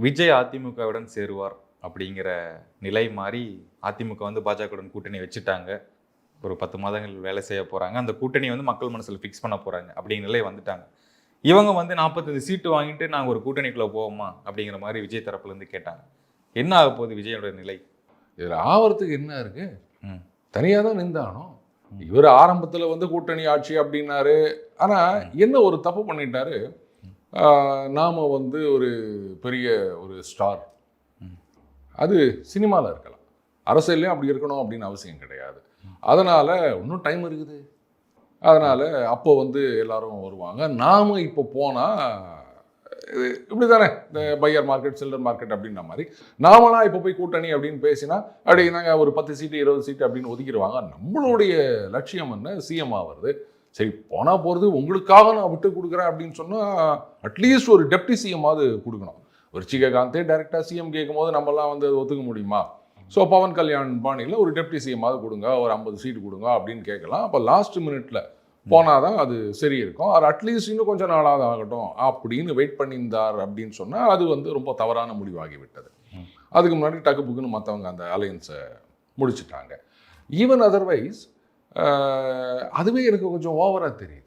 விஜய் அதிமுகவுடன் சேருவார் அப்படிங்கிற நிலை மாறி அதிமுக வந்து பாஜகவுடன் கூட்டணி வச்சுட்டாங்க. ஒரு 10 மாதங்கள் வேலை செய்ய போகிறாங்க. அந்த கூட்டணி வந்து மக்கள் மனசில் ஃபிக்ஸ் பண்ண போகிறாங்க அப்படிங்கிற நிலை வந்துட்டாங்க. இவங்க வந்து 45 சீட்டு வாங்கிட்டு நாங்கள் ஒரு கூட்டணிக்குள்ளே போவோமா அப்படிங்கிற மாதிரி விஜய் தரப்புலேருந்து கேட்டாங்க. என்ன ஆக போகுது விஜயோட நிலை? இதில் ஆவறதுக்கு என்ன இருக்கு? தனியாக தான் நின்றானோ. இவர் ஆரம்பத்தில் வந்து கூட்டணி ஆட்சி அப்படின்னாரு. ஆனால் என்ன ஒரு தப்பு பண்ணிட்டாரு, நாம் வந்து ஒரு பெரிய ஒரு ஸ்டார், அது சினிமாவில் இருக்கலாம், அரசியல்லையும் அப்படி இருக்கணும் அப்படின்னு அவசியம் கிடையாது. அதனால் இன்னும் டைம் இருக்குது. அதனால் அப்போ வந்து எல்லாரும் வருவாங்க. நாம் இப்போ போனால் இப்படி தானே, இந்த பையர் மார்க்கெட் செல்லர் மார்க்கெட் அப்படின்ற மாதிரி நாமலாம் இப்போ போய் கூட்டணி அப்படின்னு பேசினா அப்படி நாங்கள் ஒரு 10 சீட்டு 20 சீட்டு அப்படின்னு ஒதுக்கிடுவாங்க. நம்மளுடைய லட்சியம் என்ன, சிஎம் ஆகிறது. சரி, போனால் போகிறது, உங்களுக்காக நான் விட்டு கொடுக்குறேன் அப்படின்னு சொன்னால் அட்லீஸ்ட் ஒரு டெப்டி சிஎம்மாவது கொடுக்கணும். ஒரு சிககாந்தே டைரெக்டாக சிஎம் கேட்கும் போது நம்மலாம் வந்து ஒத்துக்க முடியுமா? ஸோ பவன் கல்யாண் பாணியில் ஒரு டெப்டி சிஎம்மாவது கொடுங்க, ஒரு 50 சீட்டு கொடுங்க அப்படின்னு கேட்கலாம். அப்போ லாஸ்ட் மினிட்ல போனால் தான் அது சரி இருக்கும். அது அட்லீஸ்ட் இன்னும் கொஞ்சம் நாளாக ஆகட்டும் அப்படின்னு வெயிட் பண்ணியிருந்தார் அப்படின்னு சொன்னால் அது வந்து ரொம்ப தவறான முடிவாகிவிட்டது. அதுக்கு முன்னாடி டக்கு புக்குன்னு மற்றவங்க அந்த அலையன்ஸை முடிச்சுட்டாங்க. ஈவன் அதர்வைஸ் அதுவே எனக்கு கொஞ்சம் ஓவராக தெரியுது.